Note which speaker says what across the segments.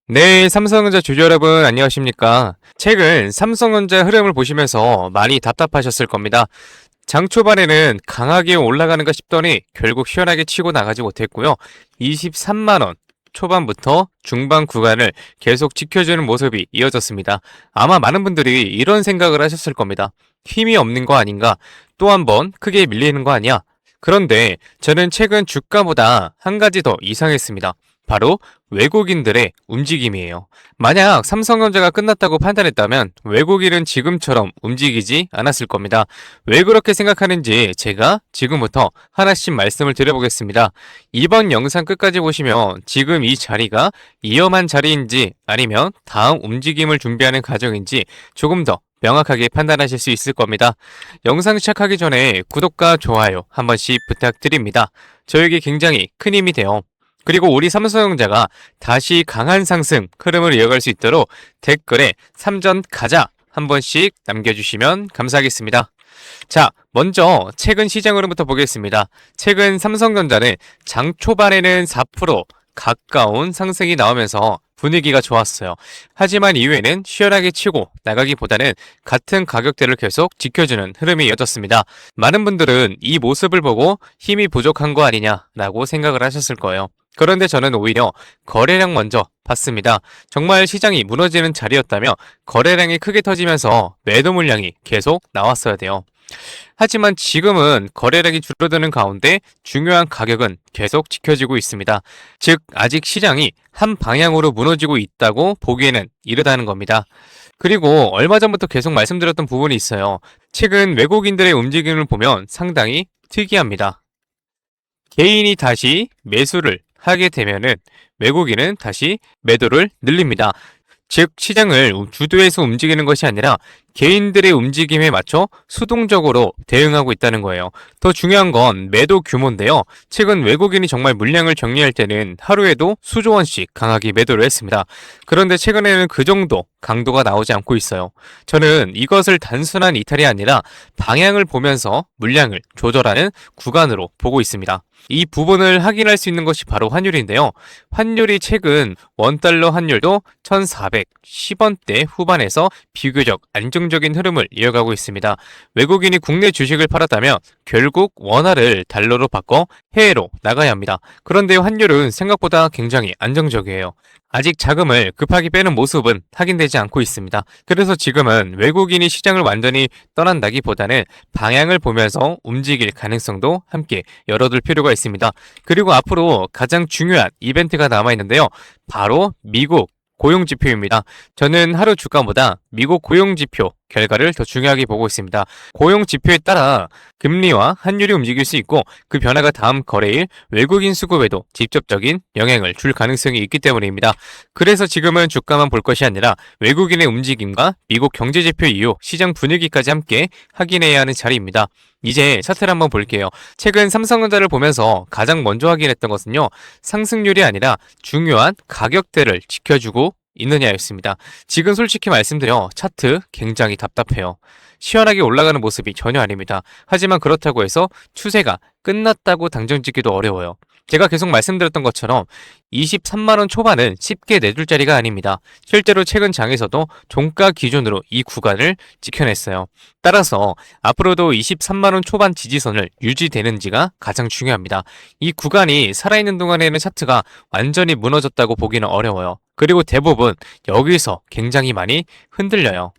Speaker 1: 네, 삼성전자 주주 여러분 안녕하십니까? 최근 삼성전자 흐름을 보시면서 많이 답답하셨을 겁니다. 장 초반에는 강하게 올라가는가 싶더니 결국 시원하게 치고 나가지 못했고요. 23만 원 초반부터 중반 구간을 계속 지켜주는 모습이 이어졌습니다. 아마 많은 분들이 이런 생각을 하셨을 겁니다. 힘이 없는 거 아닌가? 또 한 번 크게 밀리는 거 아니야? 그런데 저는 최근 주가보다 한 가지 더 이상했습니다. 바로 외국인들의 움직임이에요. 만약 삼성전자가 끝났다고 판단했다면 외국인은 지금처럼 움직이지 않았을 겁니다. 왜 그렇게 생각하는지 제가 지금부터 하나씩 말씀을 드려보겠습니다. 이번 영상 끝까지 보시면 지금 이 자리가 위험한 자리인지 아니면 다음 움직임을 준비하는 과정인지 조금 더 명확하게 판단하실 수 있을 겁니다. 영상 시작하기 전에 구독과 좋아요 한 번씩 부탁드립니다. 저에게 굉장히 큰 힘이 돼요. 그리고 우리 삼성전자가 다시 강한 상승 흐름을 이어갈 수 있도록 댓글에 삼전 가자 한 번씩 남겨주시면 감사하겠습니다. 자, 먼저 최근 시장 흐름부터 보겠습니다. 최근 삼성전자는 장 초반에는 4% 가까운 상승이 나오면서 분위기가 좋았어요. 하지만 이후에는 시원하게 치고 나가기보다는 같은 가격대를 계속 지켜주는 흐름이 이어졌습니다. 많은 분들은 이 모습을 보고 힘이 부족한 거 아니냐라고 생각을 하셨을 거예요. 그런데 저는 오히려 거래량 먼저 봤습니다. 정말 시장이 무너지는 자리였다며 거래량이 크게 터지면서 매도 물량이 계속 나왔어야 돼요. 하지만 지금은 거래량이 줄어드는 가운데 중요한 가격은 계속 지켜지고 있습니다. 즉, 아직 시장이 한 방향으로 무너지고 있다고 보기에는 이르다는 겁니다. 그리고 얼마 전부터 계속 말씀드렸던 부분이 있어요. 최근 외국인들의 움직임을 보면 상당히 특이합니다. 개인이 다시 매수를 하게 되면은 외국인은 다시 매도를 늘립니다. 즉, 시장을 주도해서 움직이는 것이 아니라 개인들의 움직임에 맞춰 수동적으로 대응하고 있다는 거예요. 더 중요한 건 매도 규모인데요. 최근 외국인이 정말 물량을 정리할 때는 하루에도 수조 원씩 강하게 매도를 했습니다. 그런데 최근에는 그 정도 강도가 나오지 않고 있어요. 저는 이것을 단순한 이탈이 아니라 방향을 보면서 물량을 조절하는 구간으로 보고 있습니다. 이 부분을 확인할 수 있는 것이 바로 환율인데요. 환율이 최근 원달러 환율도 1410원대 후반에서 비교적 안정적인 흐름을 이어가고 있습니다. 외국인이 국내 주식을 팔았다면 결국 원화를 달러로 바꿔 해외로 나가야 합니다. 그런데 환율은 생각보다 굉장히 안정적이에요. 아직 자금을 급하게 빼는 모습은 확인되지 않고 있습니다. 그래서 지금은 외국인이 시장을 완전히 떠난다기보다는 방향을 보면서 움직일 가능성도 함께 열어둘 필요가 있습니다. 그리고 앞으로 가장 중요한 이벤트가 남아있는데요. 바로 미국 고용지표입니다. 저는 하루 주가보다 미국 고용지표 결과를 더 중요하게 보고 있습니다. 고용지표에 따라 금리와 환율이 움직일 수 있고 그 변화가 다음 거래일 외국인 수급에도 직접적인 영향을 줄 가능성이 있기 때문입니다. 그래서 지금은 주가만 볼 것이 아니라 외국인의 움직임과 미국 경제지표 이후 시장 분위기까지 함께 확인해야 하는 자리입니다. 이제 차트를 한번 볼게요. 최근 삼성전자를 보면서 가장 먼저 확인했던 것은요. 상승률이 아니라 중요한 가격대를 지켜주고 있느냐였습니다. 지금 솔직히 말씀드려 차트 굉장히 답답해요. 시원하게 올라가는 모습이 전혀 아닙니다. 하지만 그렇다고 해서 추세가 끝났다고 당정 짓기도 어려워요. 제가 계속 말씀드렸던 것처럼 23만원 초반은 쉽게 내줄 자리가 아닙니다. 실제로 최근 장에서도 종가 기준으로 이 구간을 지켜냈어요. 따라서 앞으로도 23만원 초반 지지선을 유지되는지가 가장 중요합니다. 이 구간이 살아있는 동안에는 차트가 완전히 무너졌다고 보기는 어려워요. 그리고 대부분 여기서 굉장히 많이 흔들려요.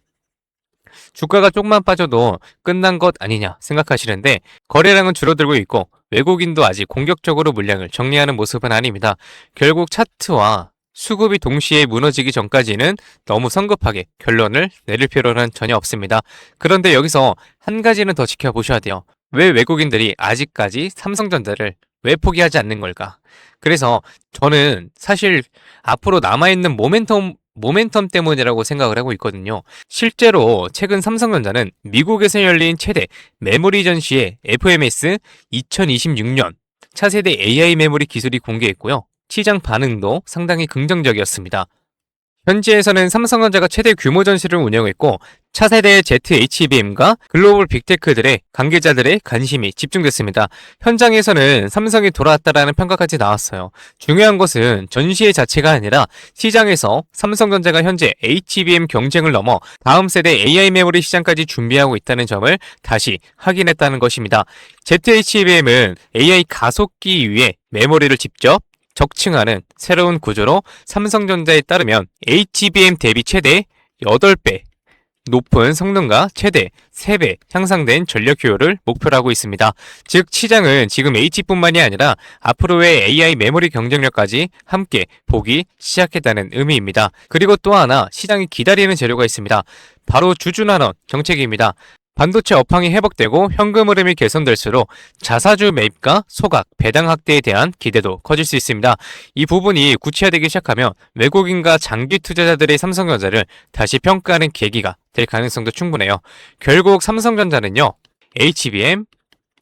Speaker 1: 주가가 조금만 빠져도 끝난 것 아니냐 생각하시는데 거래량은 줄어들고 있고 외국인도 아직 공격적으로 물량을 정리하는 모습은 아닙니다. 결국 차트와 수급이 동시에 무너지기 전까지는 너무 성급하게 결론을 내릴 필요는 전혀 없습니다. 그런데 여기서 한 가지는 더 지켜보셔야 돼요. 왜 외국인들이 아직까지 삼성전자를 왜 포기하지 않는 걸까? 그래서 저는 사실 앞으로 남아있는 모멘텀 때문이라고 생각을 하고 있거든요. 실제로 최근 삼성전자는 미국에서 열린 최대 메모리 전시회 FMS 2026년 차세대 AI 메모리 기술이 공개했고요. 시장 반응도 상당히 긍정적이었습니다. 현지에서는 삼성전자가 최대 규모 전시를 운영했고 차세대 ZHBM과 글로벌 빅테크들의 관계자들의 관심이 집중됐습니다. 현장에서는 삼성이 돌아왔다라는 평가까지 나왔어요. 중요한 것은 전시회 자체가 아니라 시장에서 삼성전자가 현재 HBM 경쟁을 넘어 다음 세대 AI 메모리 시장까지 준비하고 있다는 점을 다시 확인했다는 것입니다. ZHBM은 AI 가속기 위해 메모리를 직접 적층하는 새로운 구조로 삼성전자에 따르면 HBM 대비 최대 8배 높은 성능과 최대 3배 향상된 전력 효율을 목표로 하고 있습니다. 즉 시장은 지금 H뿐만이 아니라 앞으로의 AI 메모리 경쟁력까지 함께 보기 시작했다는 의미입니다. 그리고 또 하나 시장이 기다리는 재료가 있습니다. 바로 주주난원 정책입니다. 반도체 업황이 회복되고 현금 흐름이 개선될수록 자사주 매입과 소각, 배당 확대에 대한 기대도 커질 수 있습니다. 이 부분이 구체화되기 시작하면 외국인과 장기 투자자들의 삼성전자를 다시 평가하는 계기가 될 가능성도 충분해요. 결국 삼성전자는요, HBM,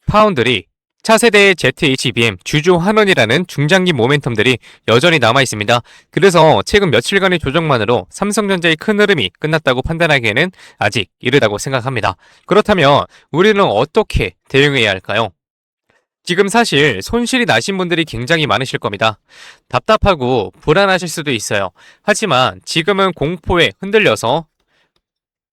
Speaker 1: 파운드리, 차세대의 ZHBM, 주조 환원이라는 중장기 모멘텀들이 여전히 남아있습니다. 그래서 최근 며칠간의 조정만으로 삼성전자의 큰 흐름이 끝났다고 판단하기에는 아직 이르다고 생각합니다. 그렇다면 우리는 어떻게 대응해야 할까요? 지금 사실 손실이 나신 분들이 굉장히 많으실 겁니다. 답답하고 불안하실 수도 있어요. 하지만 지금은 공포에 흔들려서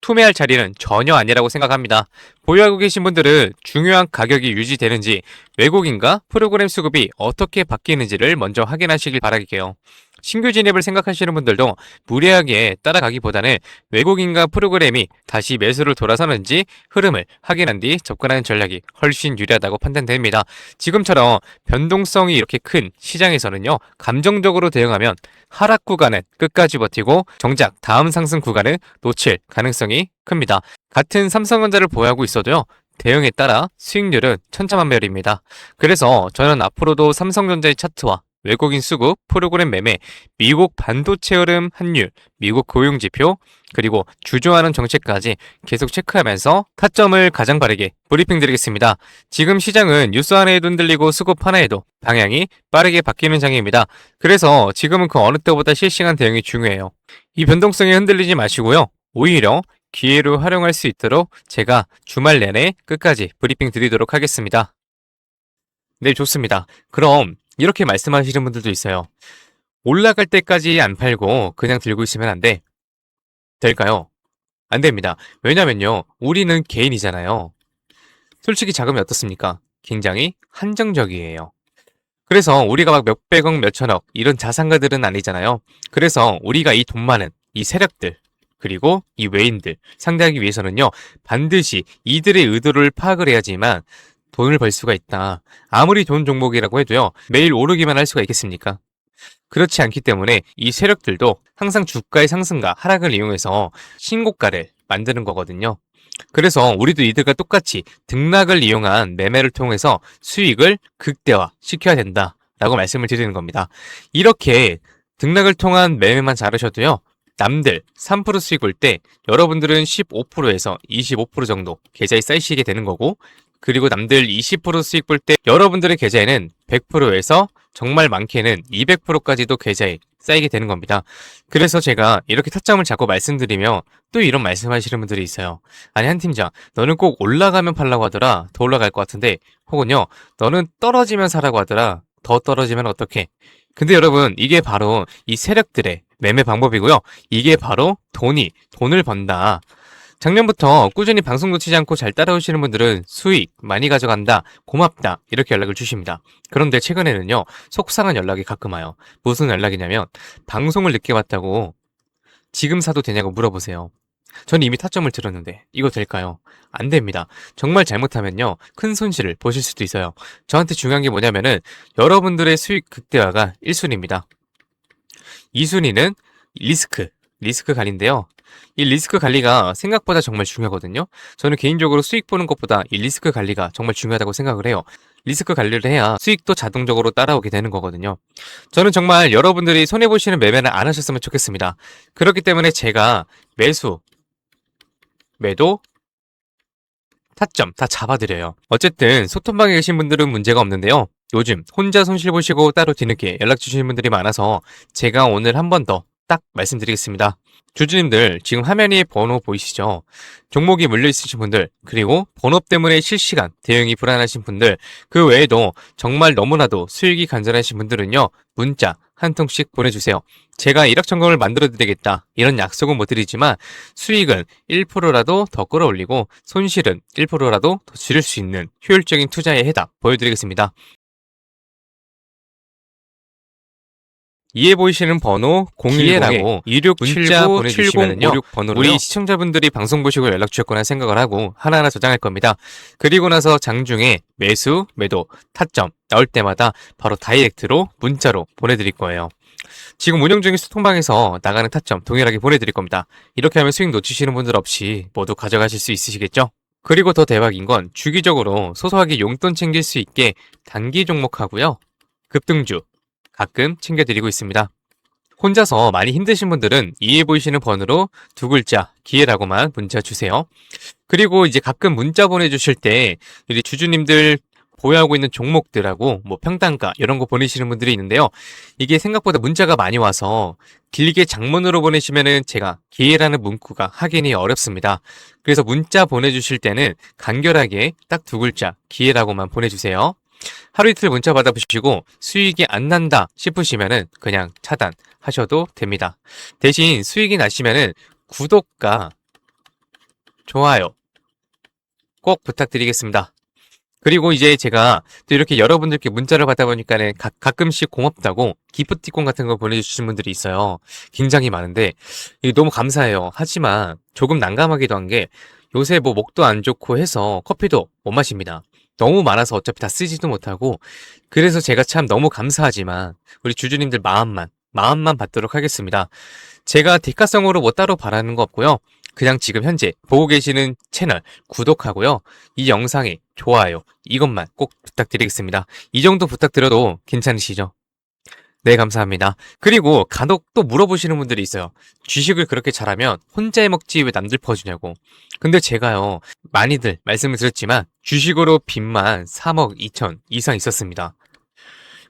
Speaker 1: 투매할 자리는 전혀 아니라고 생각합니다. 보유하고 계신 분들은 중요한 가격이 유지되는지 외국인과 프로그램 수급이 어떻게 바뀌는지를 먼저 확인하시길 바랄게요. 신규 진입을 생각하시는 분들도 무리하게 따라가기보다는 외국인과 프로그램이 다시 매수를 돌아서는지 흐름을 확인한 뒤 접근하는 전략이 훨씬 유리하다고 판단됩니다. 지금처럼 변동성이 이렇게 큰 시장에서는요, 감정적으로 대응하면 하락 구간은 끝까지 버티고 정작 다음 상승 구간은 놓칠 가능성이 큽니다. 같은 삼성전자를 보유하고 있어도요, 대응에 따라 수익률은 천차만별입니다. 그래서 저는 앞으로도 삼성전자의 차트와 외국인 수급, 프로그램 매매, 미국 반도체 흐름 환율, 미국 고용지표, 그리고 주저하는 정책까지 계속 체크하면서 타점을 가장 빠르게 브리핑 드리겠습니다. 지금 시장은 뉴스 하나에도 흔들리고 수급 하나에도 방향이 빠르게 바뀌는 장입니다. 그래서 지금은 그 어느 때보다 실시간 대응이 중요해요. 이 변동성에 흔들리지 마시고요. 오히려 기회로 활용할 수 있도록 제가 주말 내내 끝까지 브리핑 드리도록 하겠습니다. 네, 좋습니다. 그럼 이렇게 말씀하시는 분들도 있어요. 올라갈 때까지 안 팔고 그냥 들고 있으면 안 돼. 될까요? 안 됩니다. 왜냐면요, 우리는 개인이잖아요. 솔직히 자금이 어떻습니까? 굉장히 한정적이에요. 그래서 우리가 막 몇백억, 몇천억 이런 자산가들은 아니잖아요. 그래서 우리가 이 돈 많은 이 세력들, 그리고 이 외인들 상대하기 위해서는요, 반드시 이들의 의도를 파악을 해야지만 돈을 벌 수가 있다. 아무리 좋은 종목이라고 해도요, 매일 오르기만 할 수가 있겠습니까? 그렇지 않기 때문에 이 세력들도 항상 주가의 상승과 하락을 이용해서 신고가를 만드는 거거든요. 그래서 우리도 이들과 똑같이 등락을 이용한 매매를 통해서 수익을 극대화 시켜야 된다라고 말씀을 드리는 겁니다. 이렇게 등락을 통한 매매만 잘하셔도요, 남들 3% 수익 볼 때 여러분들은 15%에서 25% 정도 계좌에 쌓이시게 되는 거고, 그리고 남들 20% 수익 볼 때 여러분들의 계좌에는 100%에서 정말 많게는 200%까지도 계좌에 쌓이게 되는 겁니다. 그래서 제가 이렇게 타점을 잡고 말씀드리며 또 이런 말씀하시는 분들이 있어요. 아니, 한 팀장, 너는 꼭 올라가면 팔라고 하더라. 더 올라갈 것 같은데. 혹은요, 너는 떨어지면 사라고 하더라. 더 떨어지면 어떡해? 근데 여러분, 이게 바로 이 세력들의 매매 방법이고요. 이게 바로 돈을 번다. 작년부터 꾸준히 방송 놓치지 않고 잘 따라오시는 분들은 수익 많이 가져간다, 고맙다 이렇게 연락을 주십니다. 그런데 최근에는요, 속상한 연락이 가끔 와요. 무슨 연락이냐면 방송을 늦게 봤다고 지금 사도 되냐고 물어보세요. 저는 이미 타점을 들었는데 이거 될까요? 안 됩니다. 정말 잘못하면요, 큰 손실을 보실 수도 있어요. 저한테 중요한 게 뭐냐면은 여러분들의 수익 극대화가 1순위입니다. 2순위는 리스크 관리인데요. 이 리스크 관리가 생각보다 정말 중요하거든요. 저는 개인적으로 수익 보는 것보다 이 리스크 관리가 정말 중요하다고 생각을 해요. 리스크 관리를 해야 수익도 자동적으로 따라오게 되는 거거든요. 저는 정말 여러분들이 손해보시는 매매는 안 하셨으면 좋겠습니다. 그렇기 때문에 제가 매수, 매도, 타점 다 잡아드려요. 어쨌든 소통방에 계신 분들은 문제가 없는데요. 요즘 혼자 손실 보시고 따로 뒤늦게 연락 주시는 분들이 많아서 제가 오늘 한 번 더 딱 말씀드리겠습니다. 주주님들 지금 화면 위에 번호 보이시죠? 종목이 물려있으신 분들, 그리고 번호 때문에 실시간 대응이 불안하신 분들, 그 외에도 정말 너무나도 수익이 간절하신 분들은요, 문자 한 통씩 보내주세요. 제가 일확천금을 만들어 드리겠다, 이런 약속은 못 드리지만 수익은 1%라도 더 끌어올리고 손실은 1%라도 더 줄일 수 있는 효율적인 투자의 해답 보여드리겠습니다. 이에 보이시는 번호 010에 2679 보내주시면요, 우리 시청자분들이 방송 보시고 연락 주셨거나 생각을 하고 하나하나 저장할 겁니다. 그리고 나서 장중에 매수, 매도, 타점 나올 때마다 바로 다이렉트로 문자로 보내드릴 거예요. 지금 운영 중인 소통방에서 나가는 타점 동일하게 보내드릴 겁니다. 이렇게 하면 수익 놓치시는 분들 없이 모두 가져가실 수 있으시겠죠? 그리고 더 대박인 건 주기적으로 소소하게 용돈 챙길 수 있게 단기 종목하고요, 급등주 가끔 챙겨드리고 있습니다. 혼자서 많이 힘드신 분들은 이에 보이시는 번호로 두 글자 기회라고만 문자 주세요. 그리고 이제 가끔 문자 보내주실 때 우리 주주님들 보유하고 있는 종목들하고 뭐 평단가 이런 거 보내시는 분들이 있는데요. 이게 생각보다 문자가 많이 와서 길게 장문으로 보내시면은 제가 기회라는 문구가 확인이 어렵습니다. 그래서 문자 보내주실 때는 간결하게 딱 두 글자 기회라고만 보내주세요. 하루 이틀 문자 받아보시고 수익이 안 난다 싶으시면은 그냥 차단하셔도 됩니다. 대신 수익이 나시면은 구독과 좋아요 꼭 부탁드리겠습니다. 그리고 이제 제가 또 이렇게 여러분들께 문자를 받다 보니까는 가끔씩 고맙다고 기프티콘 같은 거 보내주시는 분들이 있어요. 굉장히 많은데 이게 너무 감사해요. 하지만 조금 난감하기도 한 게 요새 뭐 목도 안 좋고 해서 커피도 못 마십니다. 너무 많아서 어차피 다 쓰지도 못하고, 그래서 제가 참 너무 감사하지만 우리 주주님들 마음만 받도록 하겠습니다. 제가 대가성으로 뭐 따로 바라는 거 없고요. 그냥 지금 현재 보고 계시는 채널 구독하고요, 이 영상에 좋아요 이것만 꼭 부탁드리겠습니다. 이 정도 부탁드려도 괜찮으시죠? 네, 감사합니다. 그리고 간혹 또 물어보시는 분들이 있어요. 주식을 그렇게 잘하면 혼자 해먹지 왜 남들 퍼주냐고. 근데 제가요, 많이들 말씀을 드렸지만 주식으로 빚만 3억 2천 이상 있었습니다.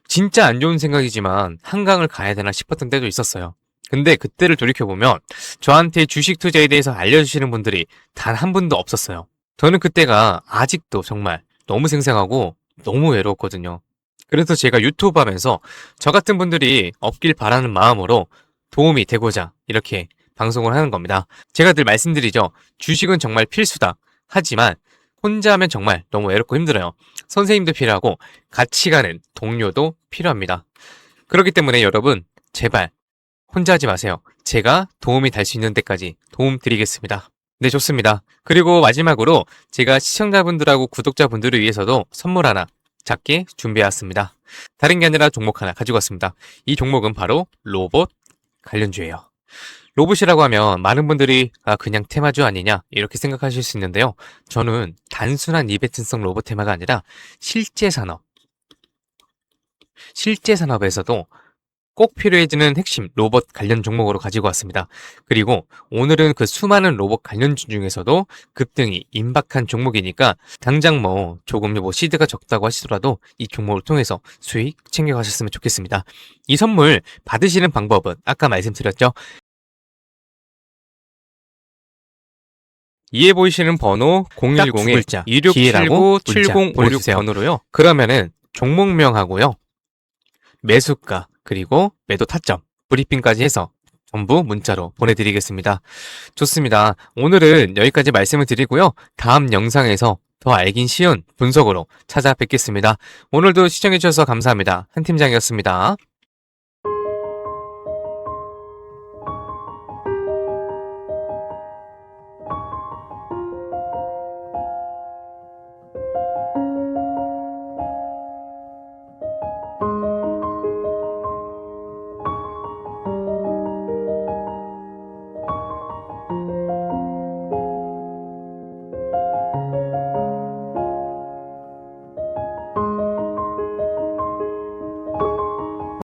Speaker 1: 진짜 안 좋은 생각이지만 한강을 가야 되나 싶었던 때도 있었어요. 근데 그때를 돌이켜보면 저한테 주식 투자에 대해서 알려주시는 분들이 단 한 분도 없었어요. 저는 그때가 아직도 정말 너무 생생하고 너무 외로웠거든요. 그래서 제가 유튜브 하면서 저 같은 분들이 없길 바라는 마음으로 도움이 되고자 이렇게 방송을 하는 겁니다. 제가 늘 말씀드리죠. 주식은 정말 필수다. 하지만 혼자 하면 정말 너무 외롭고 힘들어요. 선생님도 필요하고 같이 가는 동료도 필요합니다. 그렇기 때문에 여러분, 제발 혼자 하지 마세요. 제가 도움이 될 수 있는 데까지 도움 드리겠습니다. 네, 좋습니다. 그리고 마지막으로 제가 시청자분들하고 구독자분들을 위해서도 선물 하나 작게 준비해왔습니다. 다른 게 아니라 종목 하나 가지고 왔습니다. 이 종목은 바로 로봇 관련주예요. 로봇이라고 하면 많은 분들이 그냥 테마주 아니냐 이렇게 생각하실 수 있는데요. 저는 단순한 이벤트성 로봇 테마가 아니라 실제 산업에서도 꼭 필요해지는 핵심 로봇 관련 종목으로 가지고 왔습니다. 그리고 오늘은 그 수많은 로봇 관련주 중에서도 급등이 임박한 종목이니까 당장 뭐 조금 뭐 시드가 적다고 하시더라도 이 종목을 통해서 수익 챙겨가셨으면 좋겠습니다. 이 선물 받으시는 방법은 아까 말씀드렸죠. 이에 보이시는 번호 010에 2679-7056번으로요. 그러면은 종목명하고요, 매수가, 그리고 매도 타점, 브리핑까지 해서 전부 문자로 보내드리겠습니다. 좋습니다. 오늘은 여기까지 말씀을 드리고요. 다음 영상에서 더 알긴 쉬운 분석으로 찾아뵙겠습니다. 오늘도 시청해주셔서 감사합니다. 한 팀장이었습니다.